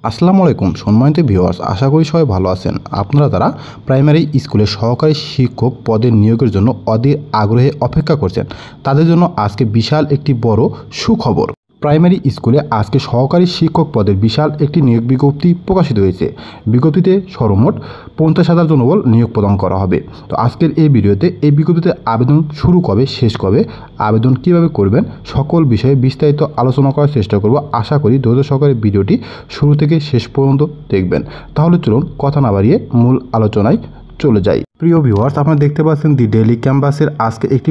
আসসালামু আলাইকুম সম্মানিত ভিউয়ার্স, আশা করি সবাই ভালো আছেন। আপনারা যারা প্রাইমারি স্কুলে সহকারী শিক্ষক পদের নিয়োগের জন্য অধীর আগ্রহে অপেক্ষা করছেন, তাদের জন্য আজকে বিশাল একটি বড় সুখবর। প্রাইমারি স্কুলে আজকে সহকারী শিক্ষক পদের বিশাল একটি নিয়োগ বিজ্ঞপ্তি প্রকাশিত হয়েছে। বিজ্ঞপ্তিতে সর্বমোট 50,000 জনবল নিয়োগ প্রদান করা হবে। তো আজকের এই ভিডিওতে এই বিজ্ঞপ্তিতে আবেদন শুরু কবে, শেষ কবে, আবেদন কিভাবে করবেন, সকল বিষয়ে বিস্তারিত আলোচনা করার চেষ্টা করব। আশা করি ধৈর্য সহকারে ভিডিওটি শুরু থেকে শেষ পর্যন্ত দেখবেন। তাহলে চলুন কথা না বাড়িয়ে মূল আলোচনায় চলে যাই। প্রিয় ভিউয়ার্স, আপনারা দেখতে পাচ্ছেন দি ডেইলি ক্যাম্পাসের আজকে একটি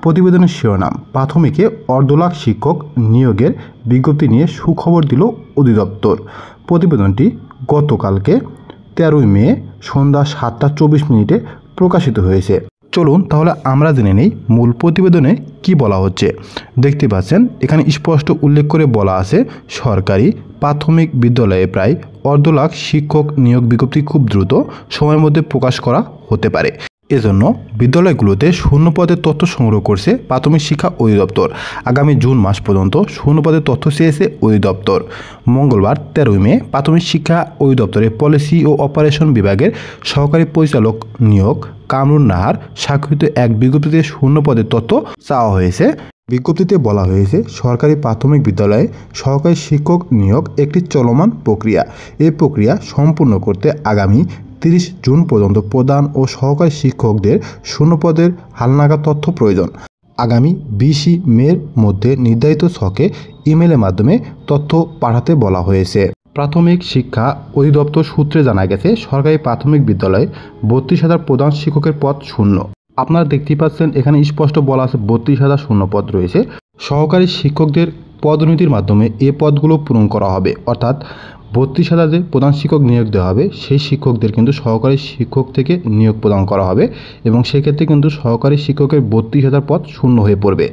প্রতিবেদনের শিরোনাম, প্রাথমিকে 1.5 লাখ শিক্ষক নিয়োগের বিজ্ঞপ্তি নিয়ে সুখবর দিল অধিদপ্তর। প্রতিবেদনটি গতকালকে 13 মে সন্ধ্যা 7:24 প্রকাশিত হয়েছে। চলুন তাহলে আমরা জেনে নেই মূল প্রতিবেদনে কি বলা হচ্ছে। দেখতে পাচ্ছেন এখানে স্পষ্ট উল্লেখ করে বলা আছে, সরকারি প্রাথমিক বিদ্যালয়ে প্রায় 1.5 লাখ শিক্ষক নিয়োগ বিজ্ঞপ্তি খুব দ্রুত সময়ের মধ্যে প্রকাশ করা হতে পারে। এজন্য বিদ্যালয়গুলোতে শূন্যপদের তথ্য সংগ্রহ করছে প্রাথমিক শিক্ষা অধিদপ্তর। আগামী জুন মাস পর্যন্ত শূন্যপদের তথ্য চেয়েছে অধিদপ্তর। মঙ্গলবার 13 মে প্রাথমিক শিক্ষা অধিদপ্তরের পলিসি ও অপারেশন বিভাগের সহকারী পরিচালক নিয়োগ কামরুন নাহার স্বাক্ষরিত এক বিজ্ঞপ্তিতে শূন্যপদের তথ্য চাওয়া হয়েছে। বিজ্ঞপ্তিতে বলা হয়েছে, সরকারি প্রাথমিক বিদ্যালয়ে সহকারী শিক্ষক নিয়োগ একটি চলমান প্রক্রিয়া। এই প্রক্রিয়া সম্পূর্ণ করতে আগামী 30 জুন পর্যন্ত প্রধান ও সহকারী শিক্ষকদের শূন্যপদের হালনাগাদ তথ্য প্রয়োজন। আগামী 20 মের মধ্যে নির্ধারিত ছকে ইমেলের মাধ্যমে তথ্য পাঠাতে বলা হয়েছে। প্রাথমিক শিক্ষা অধিদপ্তর সূত্রে জানা গেছে, সরকারি প্রাথমিক বিদ্যালয়ে 32,000 প্রধান শিক্ষকের পদ শূন্য। আপনারা দেখতেই পাচ্ছেন এখানে স্পষ্ট বলা আছে 32,000 শূন্য পদ রয়েছে। সহকারী শিক্ষকদের পদোন্নতির মাধ্যমে এ পদগুলো পূরণ করা হবে। অর্থাৎ 32,000 যে প্রধান শিক্ষক নিয়োগ দেওয়া হবে, সেই শিক্ষকদের কিন্তু সহকারী শিক্ষক থেকে নিয়োগ প্রদান করা হবে এবং সেক্ষেত্রে কিন্তু সহকারী শিক্ষকের 32,000 পদ শূন্য হয়ে পড়বে।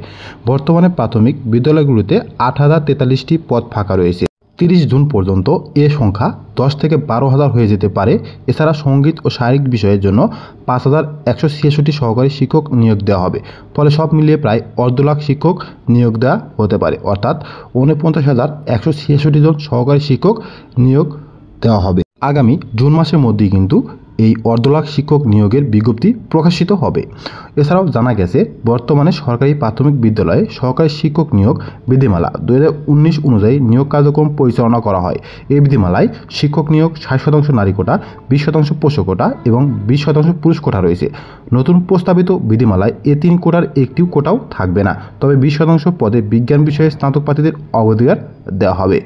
বর্তমানে প্রাথমিক বিদ্যালয়গুলোতে 8,043টি পদ ফাঁকা রয়েছে। 30 জুন পর্যন্ত এ সংখ্যা 10 থেকে 12,000 হয়ে যেতে পারে। এছাড়া সঙ্গীত ও শারীরিক বিষয়ের জন্য 5,166 সহকারী শিক্ষক নিয়োগ দেওয়া হবে। ফলে সব মিলিয়ে প্রায় 1.5 লাখ শিক্ষক নিয়োগ দেওয়া হতে পারে। অর্থাৎ 49,166 জন সহকারী শিক্ষক নিয়োগ দেওয়া হবে। আগামী জুন মাসের মধ্যেই কিন্তু এই 1.5 লাখ শিক্ষক নিয়োগের বিজ্ঞপ্তি প্রকাশিত হবে। এছাড়াও জানা গেছে, বর্তমানে সরকারি প্রাথমিক বিদ্যালয়ে সহকারী শিক্ষক নিয়োগ বিধিমালা 2019 অনুযায়ী নিয়োগ কার্যক্রম পরিচালনা করা হয়। এই বিধিমালায় শিক্ষক নিয়োগ 60% নারী কোটা, 20% পুরুষ কোটা এবং 20% পুরুষ কোটা রয়েছে। নতুন প্রস্তাবিত বিধিমালায় এ 3 কোটার একটিও কোটাও থাকবে না। তবে 20% পদে বিজ্ঞান বিষয়ে স্নাতক প্রার্থীদের অগ্রাধিকার দেওয়া হবে।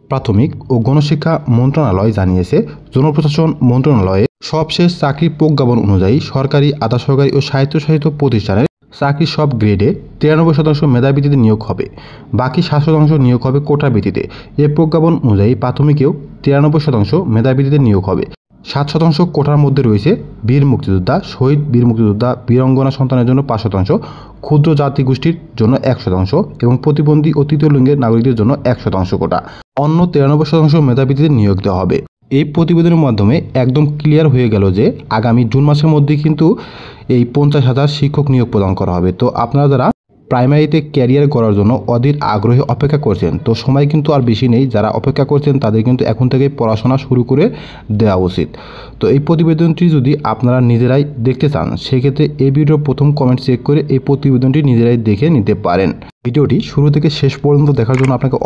প্রাথমিক ও গণশিক্ষা মন্ত্রণালয় জানিয়েছে, জনপ্রশাসন মন্ত্রণালয়ে সবশেষ চাকরির প্রজ্ঞাপন অনুযায়ী সরকারি, আধা সরকারি ও স্বায়ত্তশাসিত প্রতিষ্ঠানের চাকরির সব গ্রেডে 93% মেধার ভিত্তিতে নিয়োগ হবে। বাকি 7% নিয়োগ হবে কোটার ভিত্তিতে। এ প্রজ্ঞাপন অনুযায়ী প্রাথমিকেও 93% মেধার ভিত্তিতে নিয়োগ হবে। 7% কোটার মধ্যে রয়েছে বীর মুক্তিযোদ্ধা, শহীদ বীর মুক্তিযোদ্ধা, বীরাঙ্গনা সন্তানের জন্য 5%, ক্ষুদ্র জাতিগোষ্ঠীর জন্য 1% এবং প্রতিবন্ধী ও তৃতীয় লিঙ্গের নাগরিকদের জন্য 1% কোটা। অন্য 93% মেধার ভিত্তিতে নিয়োগ দেওয়া হবে। এই প্রতিবেদনের মাধ্যমে একদম ক্লিয়ার হয়ে গেল যে আগামী জুন মাসের মধ্যে কিন্তু এই 50,000 শিক্ষক নিয়োগ প্রদান করা হবে। তো আপনারা যারা প্রাইমারিতে ক্যারিয়ার করার জন্য অধীর আগ্রহে অপেক্ষা করছেন, তো সময় কিন্তু আর বেশি নেই। যারা অপেক্ষা করছেন তাদের কিন্তু এখন থেকে পড়াশোনা শুরু করে দেওয়া উচিত। তো এই প্রতিবেদনটি যদি আপনারা নিজেরাই দেখতে চান, সেক্ষেত্রে এই ভিডিওর প্রথম কমেন্ট চেক করে এই প্রতিবেদনটি নিজেরাই দেখে নিতে পারেন। ভিডিওটি শুরু থেকে শেষ পর্যন্ত দেখার জন্য আপনাকে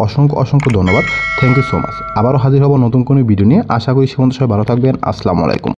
অসংখ্য ধন্যবাদ। Thank you so much. আবারও হাজির হব নতুন কোনো ভিডিও নিয়ে। আশা করি সে পর্যন্ত সবাই ভালো থাকবেন। আসসালামু আলাইকুম।